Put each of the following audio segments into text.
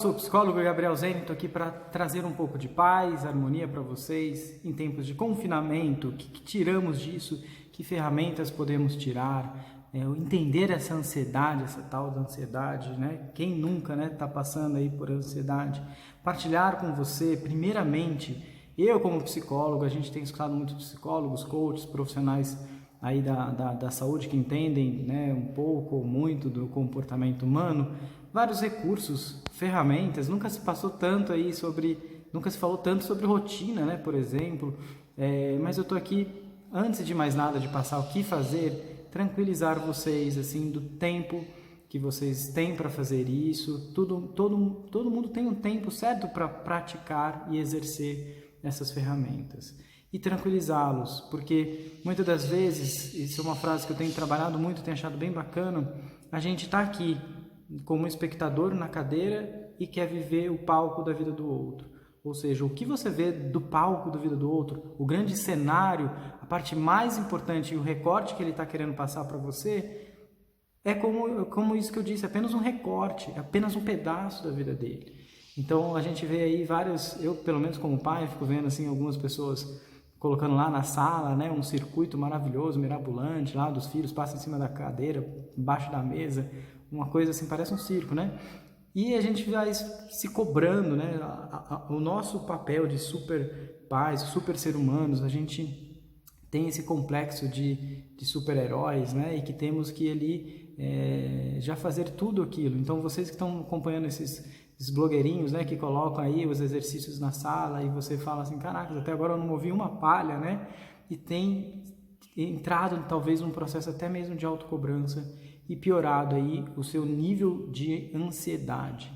Sou o psicólogo Gabriel Zeni, estou aqui para trazer um pouco de paz, harmonia para vocês em tempos de confinamento. O que tiramos disso? Que ferramentas podemos tirar? Entender essa ansiedade, essa tal da ansiedade, né? Quem nunca, né, está passando aí por ansiedade? Partilhar com você, primeiramente, eu como psicólogo, a gente tem escutado muitos psicólogos, coaches, profissionais aí da saúde que entendem, né, um pouco ou muito do comportamento humano, vários recursos, ferramentas. Nunca se passou tanto aí nunca se falou tanto sobre rotina, né, por exemplo. Mas eu estou aqui, antes de mais nada, de passar o que fazer, tranquilizar vocês assim do tempo que vocês têm para fazer isso. Todo mundo tem um tempo certo para praticar e exercer essas ferramentas. E tranquilizá-los, porque muitas das vezes, isso é uma frase que eu tenho trabalhado muito, tenho achado bem bacana, a gente está aqui como espectador na cadeira e quer viver o palco da vida do outro. Ou seja, o que você vê do palco da vida do outro, o grande cenário, a parte mais importante e o recorte que ele está querendo passar para você, é como isso que eu disse, apenas um recorte, é apenas um pedaço da vida dele. Então a gente vê aí eu pelo menos como pai, fico vendo assim algumas pessoas colocando lá na sala, né, um circuito maravilhoso, mirabolante, lá dos filhos passam em cima da cadeira, embaixo da mesa, uma coisa assim, parece um circo, né? E a gente vai se cobrando, né? O nosso papel de super pais, super ser humanos, a gente tem esse complexo de super-heróis, né? E que temos que ali já fazer tudo aquilo. Então, vocês que estão acompanhando esses blogueirinhos, né, que colocam aí os exercícios na sala e você fala assim, caraca, até agora eu não movi uma palha, né? E tem entrado talvez num processo até mesmo de autocobrança e piorado aí o seu nível de ansiedade.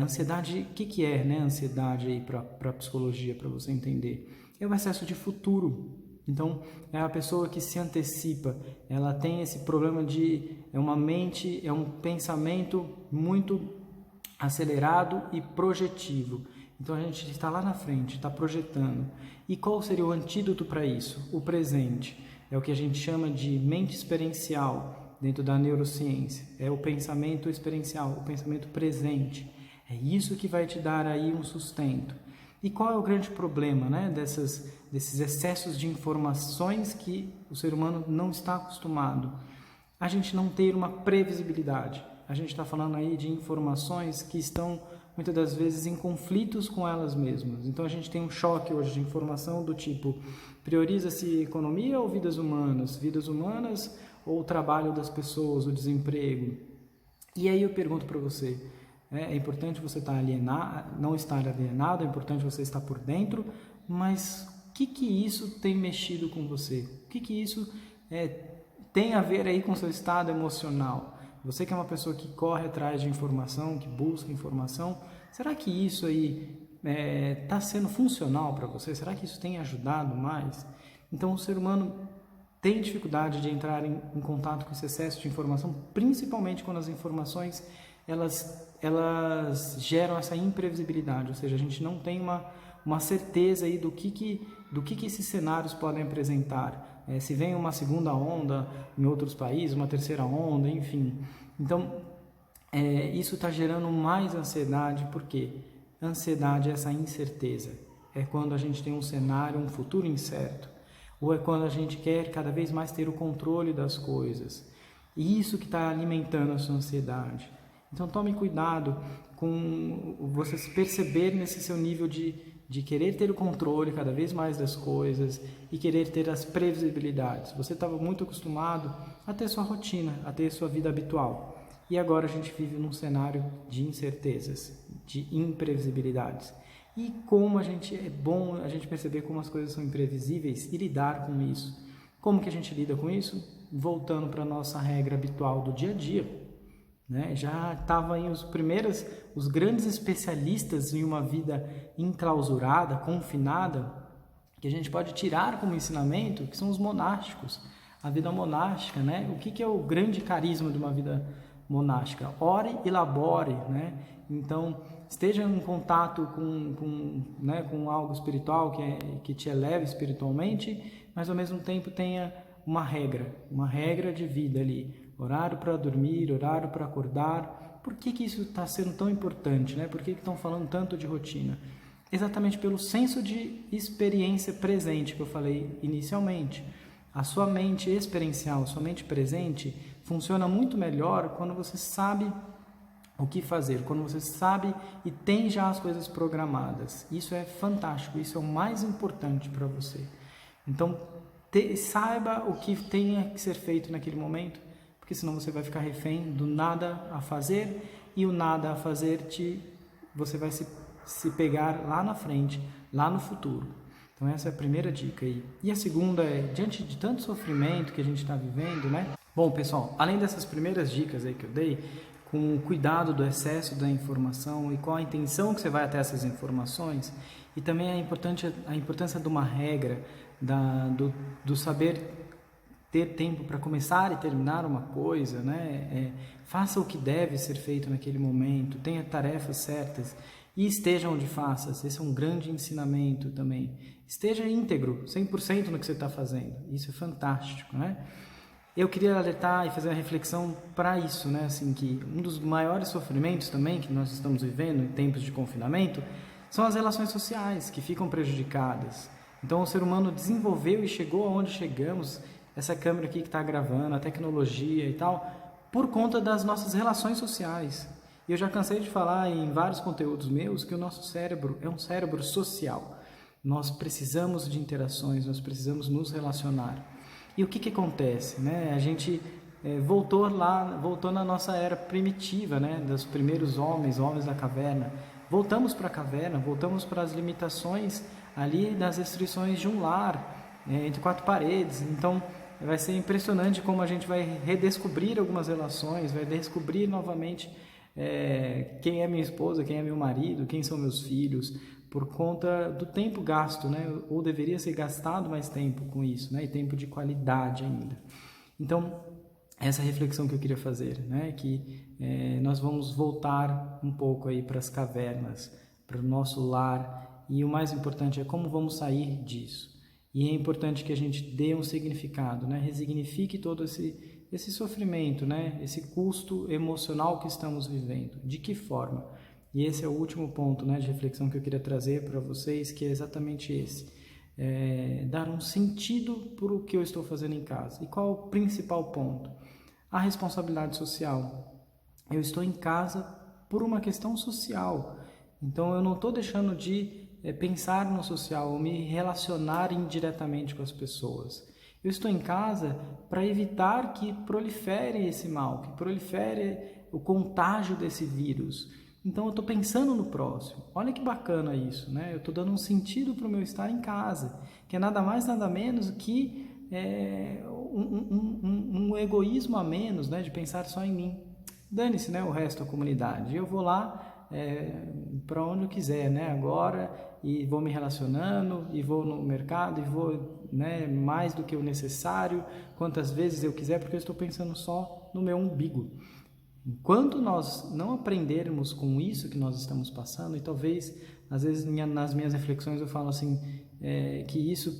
Ansiedade, o que é, né, ansiedade aí para a psicologia, para você entender? É o excesso de futuro. Então, é a pessoa que se antecipa, ela tem esse problema é um pensamento muito acelerado e projetivo. Então a gente está lá na frente, está projetando. E qual seria o antídoto para isso? O presente. É o que a gente chama de mente experiencial dentro da neurociência. É o pensamento experiencial, o pensamento presente. É isso que vai te dar aí um sustento. E qual é o grande problema, né, desses excessos de informações que o ser humano não está acostumado? A gente não ter uma previsibilidade. A gente está falando aí de informações que estão, muitas das vezes, em conflitos com elas mesmas. Então, a gente tem um choque hoje de informação do tipo, prioriza-se economia ou vidas humanas ou o trabalho das pessoas, o desemprego. E aí eu pergunto para você, é importante você não estar alienado, é importante você estar por dentro, mas o que isso tem mexido com você? O que isso tem a ver aí com o seu estado emocional? Você que é uma pessoa que corre atrás de informação, que busca informação, será que isso aí está sendo funcional para você? Será que isso tem ajudado mais? Então o ser humano tem dificuldade de entrar em contato com esse excesso de informação, principalmente quando as informações elas geram essa imprevisibilidade, ou seja, a gente não tem uma certeza aí do que esses cenários podem apresentar. Se vem uma segunda onda em outros países, uma terceira onda, enfim. Então, isso está gerando mais ansiedade, porque ansiedade é essa incerteza. É quando a gente tem um cenário, um futuro incerto. Ou é quando a gente quer cada vez mais ter o controle das coisas. E isso que está alimentando a sua ansiedade. Então, tome cuidado com você se perceber nesse seu nível de querer ter o controle cada vez mais das coisas e querer ter as previsibilidades. Você estava muito acostumado a ter sua rotina, a ter sua vida habitual. E agora a gente vive num cenário de incertezas, de imprevisibilidades. E como é bom a gente perceber como as coisas são imprevisíveis e lidar com isso. Como que a gente lida com isso? Voltando para a nossa regra habitual do dia a dia. Né? Já estavam aí os grandes especialistas em uma vida enclausurada, confinada, que a gente pode tirar como ensinamento, que são os monásticos, a vida monástica, né? O que é o grande carisma de uma vida monástica? Ore e labore, né? Então, esteja em contato com algo espiritual que te eleve espiritualmente, mas ao mesmo tempo tenha uma regra de vida ali. Horário para dormir, horário para acordar, Por que isso está sendo tão importante, né? Por que estão falando tanto de rotina? Exatamente pelo senso de experiência presente que eu falei inicialmente. A sua mente experiencial, a sua mente presente, funciona muito melhor quando você sabe o que fazer, quando você sabe e tem já as coisas programadas. Isso é fantástico, isso é o mais importante para você. Então, saiba o que tenha que ser feito naquele momento, porque senão você vai ficar refém do nada a fazer, e o nada a fazer você vai se pegar lá na frente, lá no futuro. Então essa é a primeira dica aí. E a segunda é, diante de tanto sofrimento que a gente está vivendo, né? Bom, pessoal, além dessas primeiras dicas aí que eu dei, com o cuidado do excesso da informação e qual a intenção que você vai até essas informações, e também a importância de uma regra, do saber ter tempo para começar e terminar uma coisa, né? Faça o que deve ser feito naquele momento, tenha tarefas certas e esteja onde faças. Esse é um grande ensinamento também. Esteja íntegro, 100% no que você está fazendo. Isso é fantástico, né? Eu queria alertar e fazer uma reflexão para isso, né? Assim, que um dos maiores sofrimentos também que nós estamos vivendo em tempos de confinamento são as relações sociais que ficam prejudicadas. Então o ser humano desenvolveu e chegou aonde chegamos, essa câmera aqui que está gravando, a tecnologia e tal, por conta das nossas relações sociais. E eu já cansei de falar em vários conteúdos meus que o nosso cérebro é um cérebro social. Nós precisamos de interações, nós precisamos nos relacionar. E o que acontece, né? A gente voltou na nossa era primitiva, né? Dos primeiros homens da caverna. Voltamos para a caverna, voltamos para as limitações ali das restrições de um lar, entre quatro paredes. Então, vai ser impressionante como a gente vai redescobrir algumas relações, vai descobrir novamente quem é minha esposa, quem é meu marido, quem são meus filhos, por conta do tempo gasto, né? Ou deveria ser gastado mais tempo com isso, né? E tempo de qualidade ainda. Então, essa reflexão que eu queria fazer, né? Que nós vamos voltar um pouco aí para as cavernas, para o nosso lar, e o mais importante é como vamos sair disso. E é importante que a gente dê um significado, né? Resignifique todo esse sofrimento, né? Esse custo emocional que estamos vivendo. De que forma? E esse é o último ponto, né, de reflexão que eu queria trazer para vocês, que é exatamente esse. Dar um sentido para o que eu estou fazendo em casa. E qual é o principal ponto? A responsabilidade social. Eu estou em casa por uma questão social. Então eu não estou deixando de pensar no social, ou me relacionar indiretamente com as pessoas. Eu estou em casa para evitar que prolifere esse mal, que prolifere o contágio desse vírus. Então eu estou pensando no próximo. Olha que bacana isso, né? Eu estou dando um sentido para o meu estar em casa, que é nada mais, nada menos que um egoísmo a menos, né? De pensar só em mim. Dane-se, né? O resto da comunidade. Eu vou lá para onde eu quiser, né? Agora, e vou me relacionando, e vou no mercado, e vou, né, mais do que o necessário, quantas vezes eu quiser, porque eu estou pensando só no meu umbigo. Enquanto nós não aprendermos com isso que nós estamos passando, e talvez, às vezes, nas minhas reflexões eu falo assim, que isso,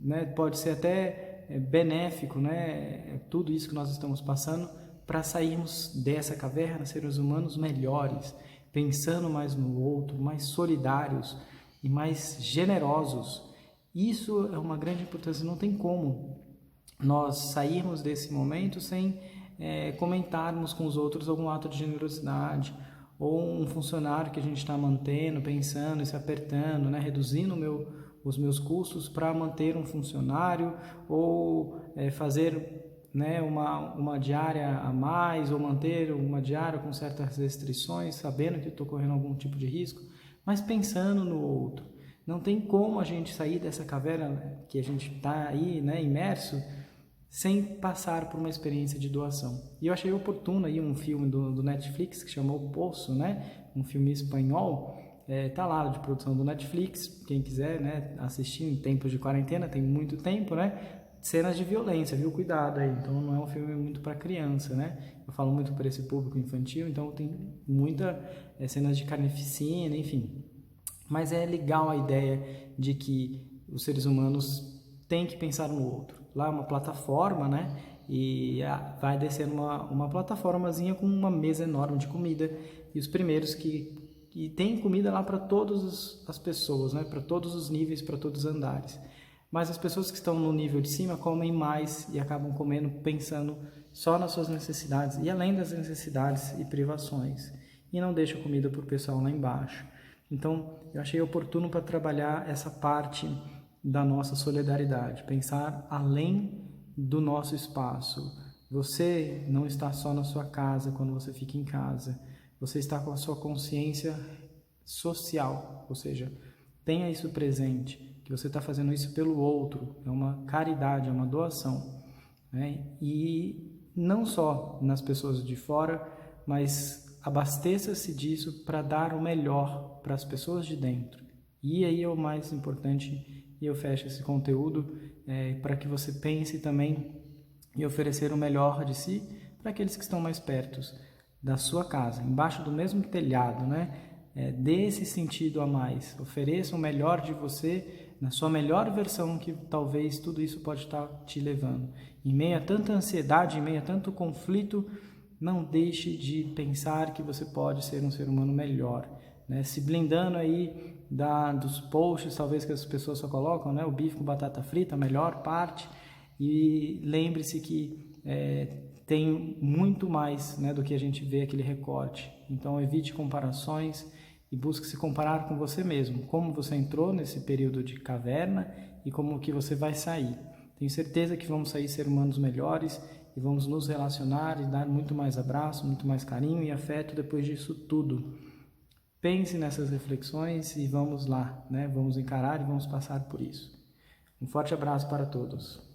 né, pode ser até benéfico, né, tudo isso que nós estamos passando, para sairmos dessa caverna, seres humanos melhores, pensando mais no outro, mais solidários e mais generosos. Isso é uma grande importância, não tem como nós sairmos desse momento sem comentarmos com os outros algum ato de generosidade, ou um funcionário que a gente está mantendo, pensando e se apertando, né, reduzindo os meus custos para manter um funcionário, ou fazer, né, uma diária a mais, ou manter uma diária com certas restrições, sabendo que estou correndo algum tipo de risco, mas pensando no outro. Não tem como a gente sair dessa caverna que a gente está aí, né, imerso, sem passar por uma experiência de doação. E eu achei oportuno aí um filme do Netflix que chamou O Poço, né? Um filme espanhol, tá lá de produção do Netflix, quem quiser, né, assistir em tempos de quarentena, tem muito tempo, né? Cenas de violência, viu? Cuidado aí. Então não é um filme muito para criança, né? Eu falo muito para esse público infantil, então tem muita cenas de carnificina, enfim. Mas é legal a ideia de que os seres humanos têm que pensar no outro. Lá é uma plataforma, né? e vai descer uma plataformazinha com uma mesa enorme de comida, e os primeiros que tem comida lá para todas as pessoas, né? Para todos os níveis, para todos os andares. Mas as pessoas que estão no nível de cima comem mais e acabam comendo pensando só nas suas necessidades e além das necessidades e privações, e não deixam comida para o pessoal lá embaixo. Então, eu achei oportuno para trabalhar essa parte da nossa solidariedade, pensar além do nosso espaço. Você não está só na sua casa quando você fica em casa, você está com a sua consciência social, ou seja, tenha isso presente, que você está fazendo isso pelo outro, é uma caridade, é uma doação, né? E não só nas pessoas de fora, mas abasteça-se disso para dar o melhor para as pessoas de dentro. E aí é o mais importante, e eu fecho esse conteúdo para que você pense também em oferecer o melhor de si para aqueles que estão mais perto da sua casa, embaixo do mesmo telhado, né? Dê esse sentido a mais, ofereça o melhor de você na sua melhor versão, que talvez tudo isso pode estar te levando. Em meio a tanta ansiedade, em meio a tanto conflito, não deixe de pensar que você pode ser um ser humano melhor, né? Se blindando aí dos posts talvez que as pessoas só colocam, né? O bife com batata frita, a melhor parte, e lembre-se que tem muito mais, né, do que a gente vê aquele recorte. Então evite comparações e busque se comparar com você mesmo, como você entrou nesse período de caverna e como que você vai sair. Tenho certeza que vamos sair ser humanos melhores e vamos nos relacionar e dar muito mais abraço, muito mais carinho e afeto depois disso tudo. Pense nessas reflexões e vamos lá, né? Vamos encarar e vamos passar por isso. Um forte abraço para todos.